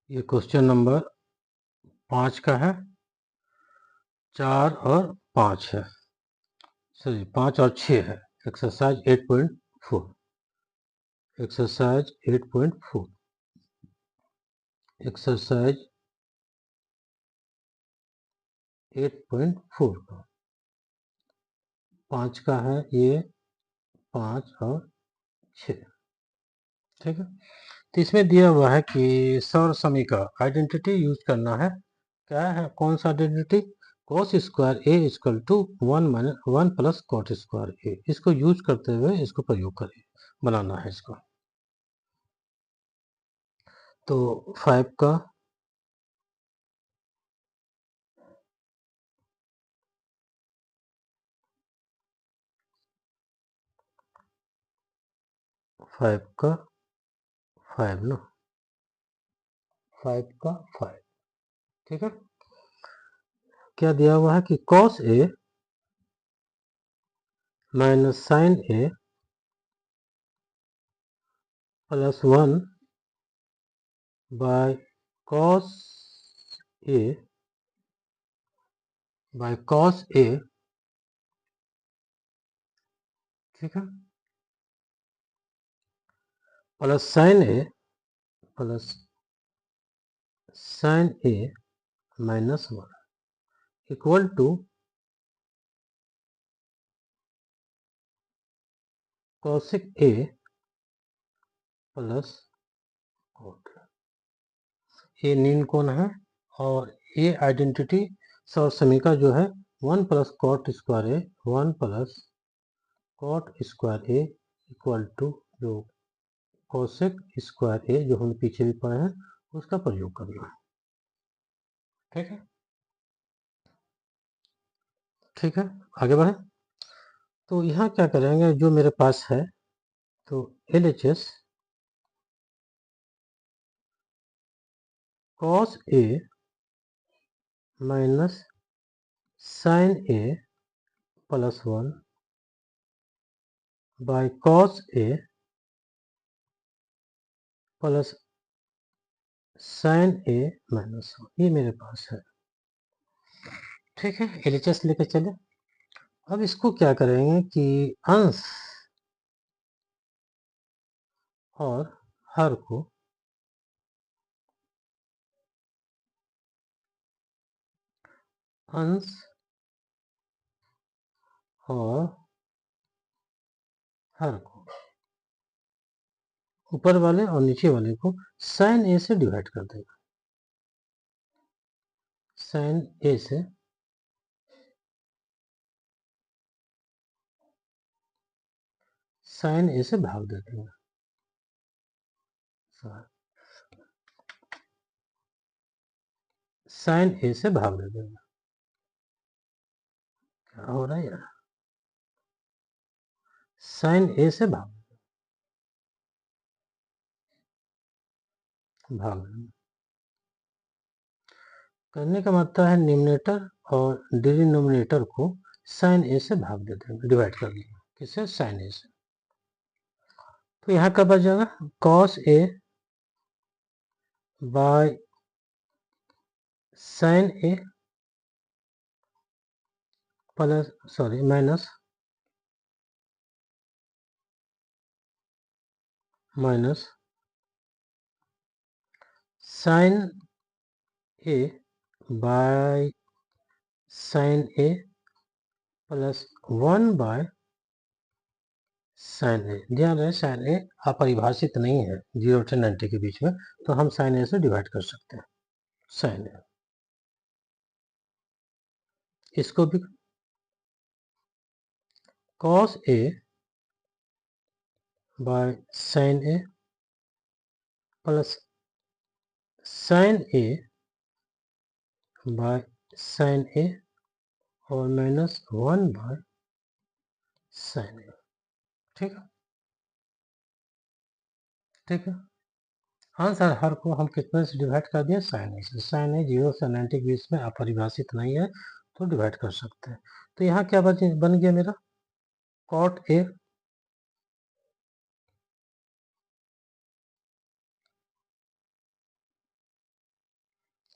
ये question number 5 का है। 4 और 5 है, सॉरी 5 और 6 है। एक्सरसाइज 8.4, एक्सरसाइज 8.4, एक्सरसाइज 8.4 का 5 का है ये, 5 और 6। ठीक है, तो इसमें दिया हुआ है कि सौर समीका आइडेंटिटी यूज करना है। क्या है, कौन सा identity? cos square A equal to 1 plus cot square A. इसको यूज करते हुए इसको प्रयोग करें, बनाना है इसको। तो 5 का 5 का 5 ना, 5 का 5। ठीक है, क्या दिया हुआ है कि cos A minus sine A plus 1 by cos A by cos A. ठीक है, plus sine A plus sine A minus 1 equal to cosec A plus cot. ये नीन कोण है और ये आइडेंटिटी सौर समीका जो है 1 plus cot square A 1 plus cot square A equal to जो कॉसेक स्क्वायर ए जो हम पीछे भी पढ़े हैं उसका प्रयोग करना है। ठीक है, ठीक है, आगे बढ़े। तो यहाँ क्या करेंगे, जो मेरे पास है तो LHS cos A minus sine A plus 1 by cos A plus sine A minus 1, ये मेरे पास है। ठीक है, LHS लेके चले। अब इसको क्या करेंगे कि अंश और हर को अंश और हर को ऊपर वाले और नीचे वाले को साइन ए से डिवाइड कर देगा। साइन ए से साइन ए से भाग दे देंगे। साइन ए से भाग दे देंगे। क्या हो रहा है यार, साइन ए से भाग देंगे। करने का मतलब है निम्नेटर और डिनोमिनेटर को साइन ए से भाग दे देंगे, डिवाइड कर देंगे। किससे? साइन ए से। तो यहाँ क्या बच जाएगा, cos A by sine A plus sorry minus sine A by sine A plus 1 by sine A. ध्यान रहे साइन ए अपरिभाषित नहीं है 0 से 90 के बीच में, तो हम साइन ए से डिवाइड कर सकते हैं। साइन ए इसको भी cos A by sine A plus sine A by sine A और माइनस 1 बाय साइन ए। ठीक है, ठीक है। आंसर हर को हम कितने से डिवाइड कर दिए? साइन ए से। साइन ए 0 से 90 के बीच में अपरिभाषित नहीं है, तो डिवाइड कर सकते हैं। तो यहाँ क्या बन गया मेरा, कॉट ए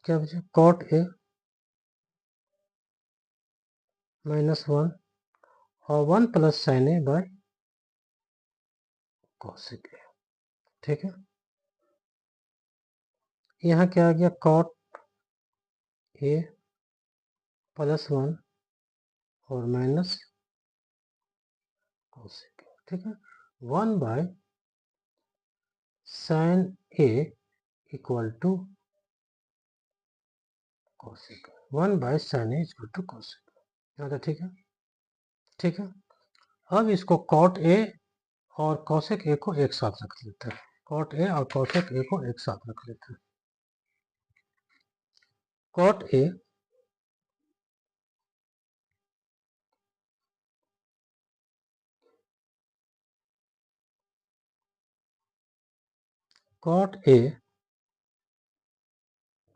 क्या बचे, कॉट ए -1 और 1 plus sine A bye cosec A. ठीक है, यहाँ क्या आ गया, कॉट ए +1 और माइनस कॉसेक ए। ठीक है, 1 by sine A equal to cosec, 1 by sine A equal to cosec. यहाँ तक ठीक है। ठीक है, अब इसको कॉट ए और कॉसेक ए को एक साथ रख लेते हैं। कॉट ए और कॉसेक ए को एक साथ रख लेते हैं। Cot A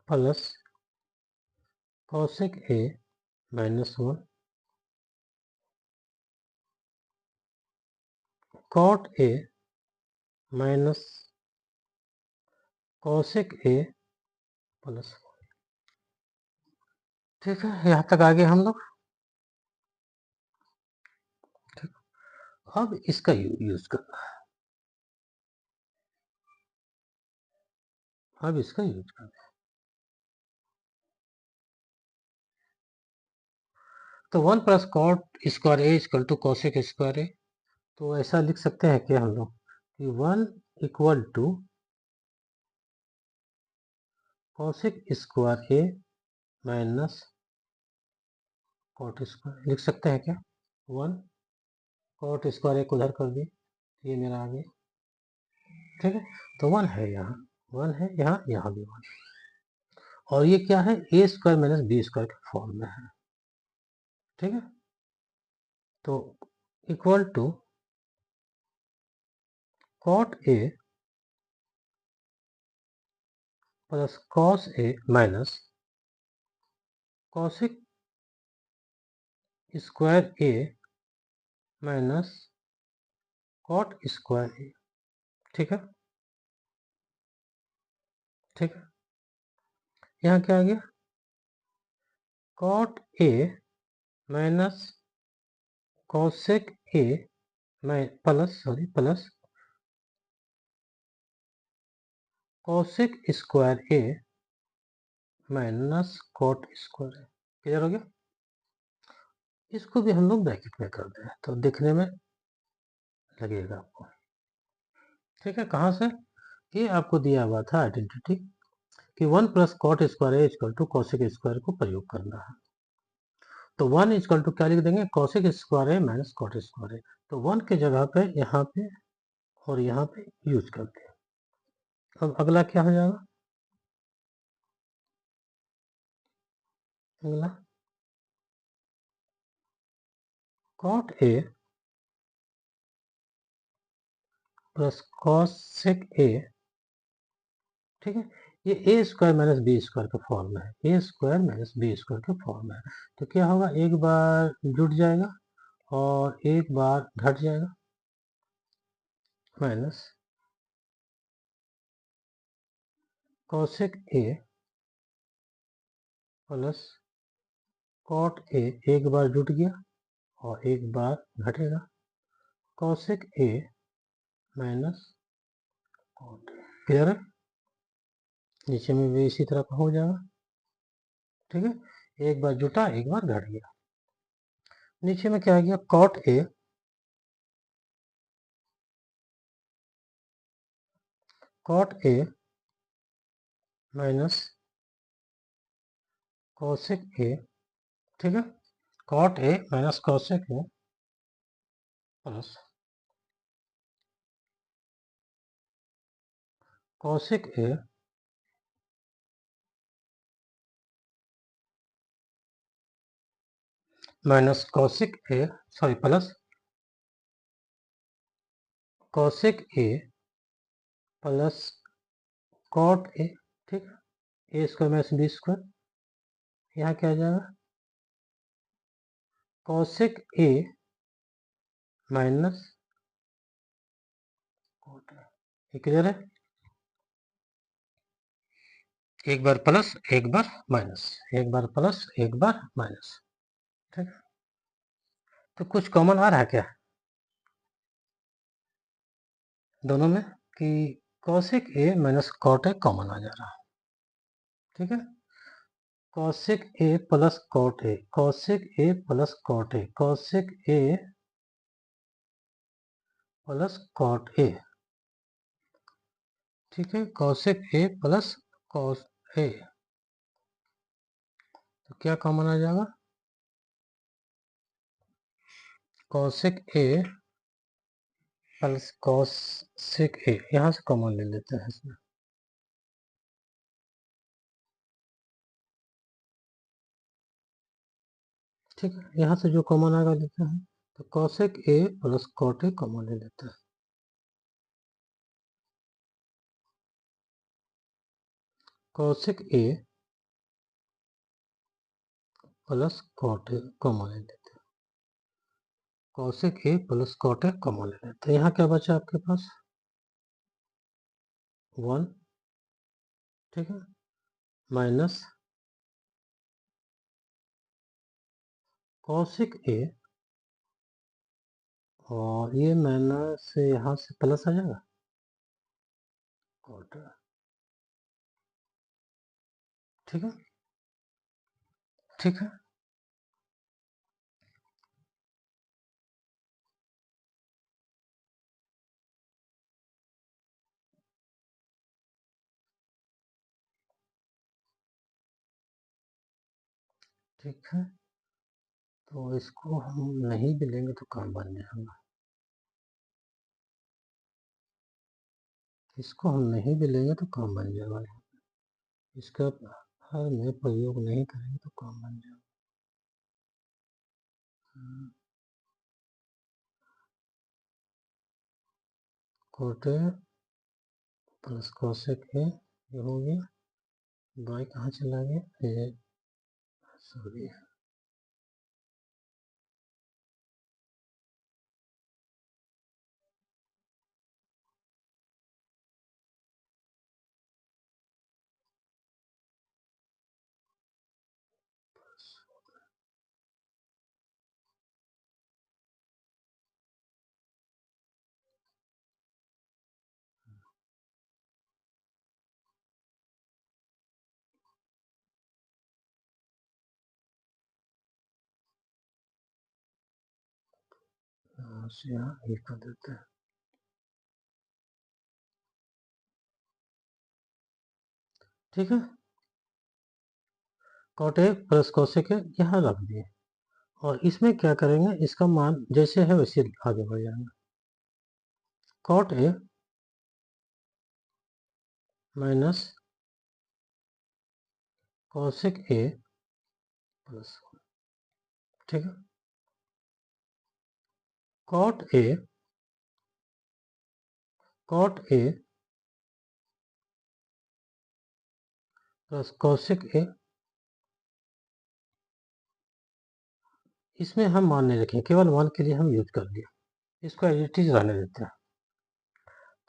plus cosec A -1, cot A minus cosec A +1। ठीक है, यहाँ तक आगे हम लोग। ठीक, अब इसका यूज करना है। अब इसका यूज करना है। तो 1 plus cot square A equal to cosec square A, तो ऐसा लिख सकते हैं कि हम लोग कि 1 equal to cosec square A minus cot square, लिख सकते हैं क्या। 1 कॉट स्क्वायर एक उधर कर दिए, ये मेरा आ गया। ठीक है, तो 1 है यहाँ, 1 है यहाँ, यहाँ भी 1, और ये क्या है, A square minus B square के फॉर्म में है। ठीक है, तो equal to cot A plus cos A minus cosec square A minus cot square A. ठीक है। ठीक है, यहाँ क्या आ गया, cot A minus cosec A plus cosec square A minus cot square A. Clear हो गया। इसको भी हम लोग ब्रैकेट में कर दें तो देखने में लगेगा आपको। ठीक है, कहाँ से, ये आपको दिया हुआ था आइडेंटिटी कि 1 plus cot square A equal to cosec square को प्रयोग करना है। तो 1 इक्वल टू क्या लिख देंगे, cosec square A minus cot square A. तो 1 के जगह पे यहाँ पे और यहाँ पे यूज करते हैं। अब अगला क्या हो जाएगा, अगला cot A plus cosec A. ठीक है, ये A square minus B square का फॉर्म है, A square minus B square का फॉर्म है। तो क्या होगा, एक बार जुट जाएगा और एक बार घट जाएगा, minus cosec A plus cot A, एक बार जुट गया और एक बार घटेगा, cosec A minus cot. Clear है, नीचे में भी इसी तरह का हो जाएगा। ठीक है, एक बार जुटा एक बार घट गया। नीचे में क्या आ गया, cot A minus cosec A. ठीक है, cot A minus cosec A plus cosec A minus cosec A, sorry plus cosec A plus cot A. ठीक है, A square minus B square, यहाँ क्या आ जाएगा, cosec A minus cot A. Clear है, एक बार प्लस एक बार माइनस, एक बार प्लस एक बार माइनस। ठीक है, तो कुछ कॉमन आ रहा है क्या दोनों में, कि cosec A minus cot A common आ जा रहा है। ठीक है, cosec A plus cot A, cosec A plus cot A, cosec A plus cot A. ठीक है, cosec A plus cos A, तो क्या कॉमन आ जाएगा, cosec A plus cosec A, यहाँ से कॉमन ले लेते हैं इसमें। ठीक है, यहाँ से जो कॉमन आएगा लेते हैं, तो cosec A plus cot A common ले लेते हैं। Cosec A plus cot A common ले लेते हैं, cosec A plus cot A common ले लेते हैं। यहाँ क्या बचा आपके पास, 1। ठीक है, माइनस कॉसेक ए, और ये माइनस से यहाँ से प्लस आ जाएगा कॉट। ठीक है, ठीक है, ठीक है, तो इसको हम नहीं भी लेंगे तो काम बन जाएगा, इसको हम नहीं भी लेंगे तो काम बन जाएगा, इसका हर में प्रयोग नहीं करेंगे तो काम बन जाएगा। Cot A plus cosec A, ये हो गया, बाई कहाँ चला गया ये, सॉरी, यहाँ से यहाँ ये कर देते हैं। ठीक है, cot A plus cosec A यहाँ रख दिए, और इसमें क्या करेंगे, इसका मान जैसे है वैसे आगे बढ़ जाएंगे। Cot A minus cosec A plus, ठीक है, cot A, cot A plus cosec A, इसमें हम मान नहीं रखें, केवल मान के लिए हम यूज कर दिया, इसको एज इट इज रहने देते हैं।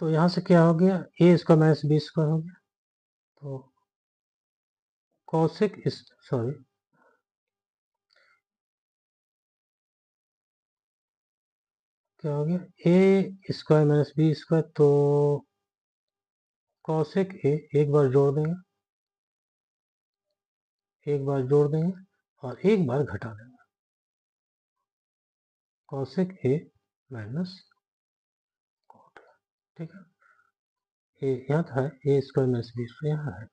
तो यहाँ से क्या हो गया, ए स्क्वायर माइनस बी स्क्वायर हो गया, तो कॉसेक इस, सॉरी, क्या हो गया, ए स्क्वायर माइनस बी स्क्वायर, तो कॉसेक ए एक बार जोड़ देंगे, एक बार जोड़ देंगे और एक बार घटा देंगे, कॉसेक ए माइनस कॉट। ठीक है, ए यहाँ था, ए स्क्वायर माइनस बी स्क्वायर यहाँ है।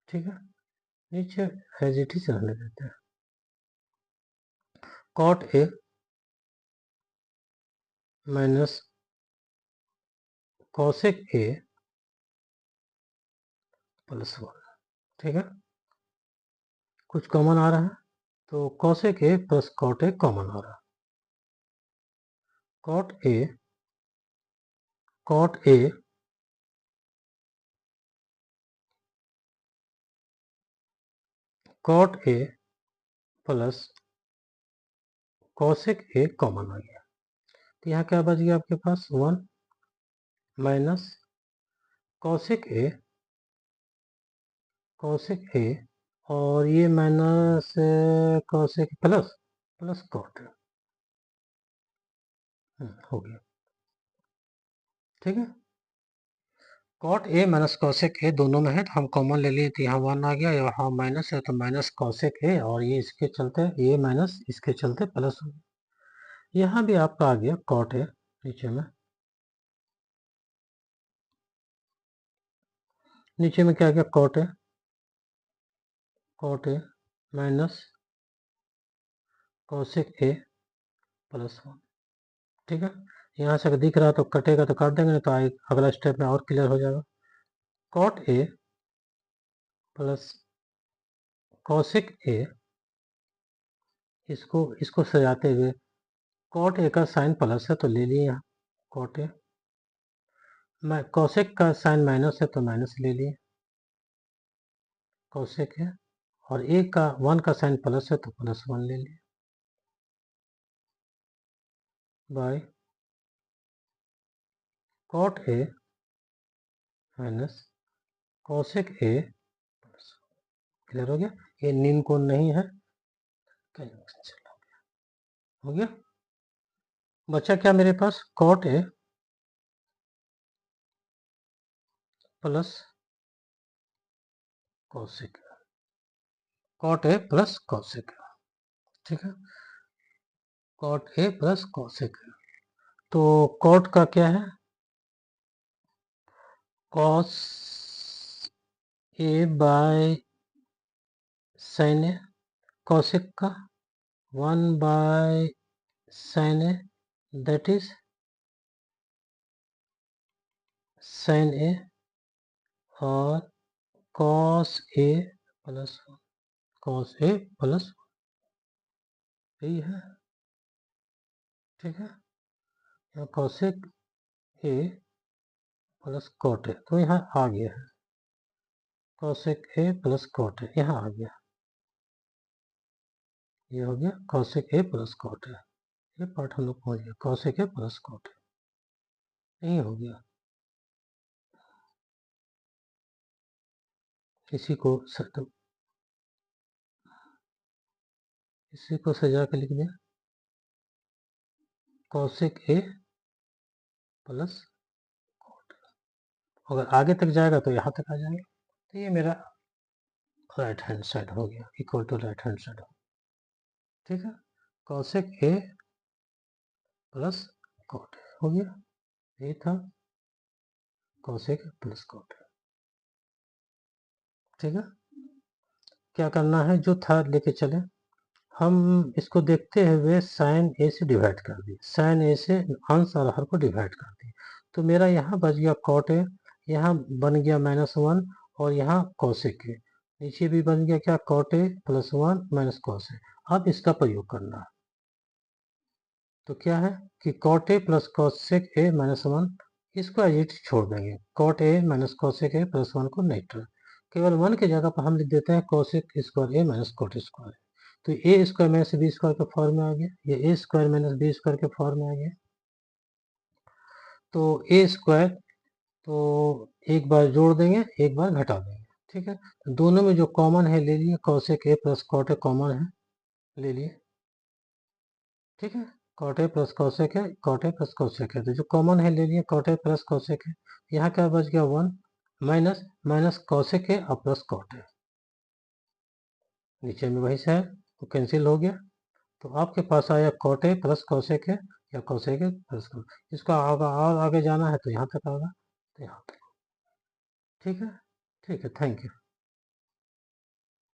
ठीक है, नीचे एज इट इज रहने देते हैं, cot A minus cosec A plus 1। ठीक है, कुछ कॉमन आ रहा है, तो cosec A plus cot A common आ रहा है, cot A, cot A cot A plus cosec A common आ गया, तो यहाँ क्या बच गया आपके पास, 1 minus cosec A cosec A और ये minus cosec plus plus cot हो गया। ठीक है, cot A minus cosec A दोनों में है तो हम कॉमन ले लिए तो यहाँ 1 आ गया, यहाँ माइनस है तो माइनस कॉसेक ए और ये इसके चलते ये माइनस इसके चलते प्लस हो गया। यहाँ भी आपका आ गया कॉट ए नीचे में क्या आ गया cot A minus cosec A plus 1। ठीक है, यहाँ से अगर दिख रहा तो कटेगा तो काट देंगे, नहीं तो अगला स्टेप में और क्लियर हो जाएगा। Cot A plus cosec A, इसको सजाते हुए कॉट ए का साइन प्लस है तो ले लिए यहाँ कॉट ए, कॉसेक का साइन माइनस है तो माइनस ले लिए कॉसेक है, और ए का 1 का साइन प्लस है तो प्लस 1 ले लिए by cot A minus cosec A plus. Clear हो गया, ये नीन कोण नहीं है, हो गया। बचा क्या मेरे पास cot A plus cosec, cot A plus cosec. ठीक है, कॉट ए प्लस कॉसेक, तो कॉट का क्या है cos A by sine A, cosec का 1 by sine A that is sine A, और cos A plus cos A plus यही है। ठीक है, यहाँ cosec A plus cot A तो यहाँ आ गया है cosec A plus cot A, यहाँ आ गया, ये हो गया cosec A plus cot A, ये पार्ट हम लोग पहुँच गया cosec A plus cot A, यही हो गया। इसी को सजा के लिख दिया कॉसेक ए प्लस कॉट, अगर आगे तक जाएगा तो यहाँ तक आ जाएगा, तो ये मेरा राइट हैंड साइड हो गया equal to right hand side. ठीक है, कॉसेक ए प्लस कॉट हो गया, ये था कॉसेक प्लस कॉट। ठीक है, क्या करना है जो था लेके चले, हम इसको देखते हुए साइन ए से डिवाइड कर दिए, साइन ए से अंश और हर को डिवाइड कर दिए, तो मेरा यहाँ बच गया कॉट ए, यहाँ बन गया -1 और यहाँ कॉसेक ए, नीचे भी बन गया क्या cot A plus 1 minus cos A. अब इसका प्रयोग करना है तो क्या है कि cot A plus cosec A -1, इसको एज इट छोड़ देंगे, cot A minus cosec A plus 1 को नहीं, केवल 1 की जगह पर हम लिख देते हैं cosec square A minus cot square, तो ए स्क्वायर माइनस बी स्क्वायर के फॉर्म में आ गया, ये A square minus B square के फॉर्म में आ गया, तो ए स्क्वायर तो एक बार जोड़ देंगे एक बार घटा देंगे। ठीक है, तो दोनों में जो कॉमन है ले लिए, cosec A plus cot A common है ले लिए। ठीक है, कॉट ए प्लस कॉसेक है, कॉट ए प्लस कॉसेक है, तो जो कॉमन है ले लिए कॉट ए प्लस कॉसेक है, यहाँ क्या बच गया 1 माइनस माइनस कॉसेक है और प्लस कॉट है, नीचे में वही से है तो कैंसिल हो गया, तो आपके पास आया कॉट ए प्लस कॉसेक है या कॉसेक है प्लस कॉट, इसका और आगे जाना है तो यहाँ तक आएगा, तो यहाँ तक। ठीक है, ठीक है, थैंक यू।